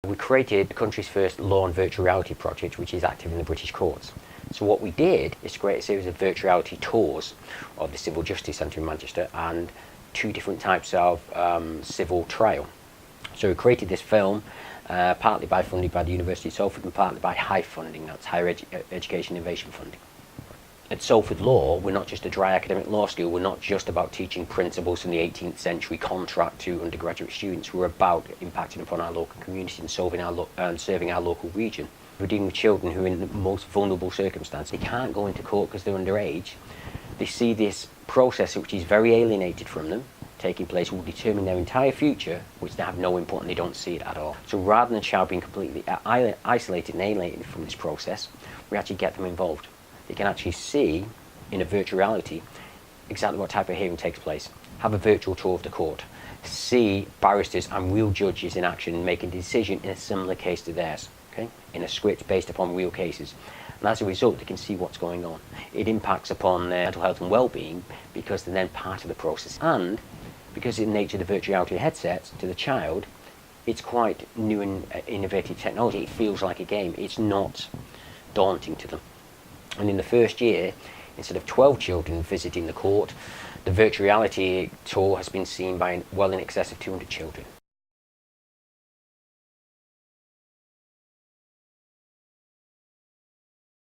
We created the country's first law and virtual reality project, which is active in the British courts. So what we did is create a series of virtual reality tours of the Civil Justice Centre in Manchester and 2 different types of civil trial. So we created this film, partly funded by the University of Salford and partly by HIFE funding, that's Higher Education Innovation Funding. At Salford Law, we're not just a dry academic law school, we're not just about teaching principles from the 18th century contract to undergraduate students, we're about impacting upon our local community and serving our local region. We're dealing with children who are in the most vulnerable circumstances. They can't go into court because they're underage. They see this process which is very alienated from them, taking place, will determine their entire future, which they have no input and they don't see it at all. So rather than a child being completely isolated and alienated from this process, we actually get them involved. They can actually see, in a virtual reality, exactly what type of hearing takes place. Have a virtual tour of the court. See barristers and real judges in action making a decision in a similar case to theirs, okay? In a script based upon real cases. And as a result, they can see what's going on. It impacts upon their mental health and well-being because they're then part of the process. And because of the nature of the virtual reality headsets, to the child, it's quite new and innovative technology. It feels like a game. It's not daunting to them. And in the first year, instead of 12 children visiting the court, the virtual reality tour has been seen by well in excess of 200 children.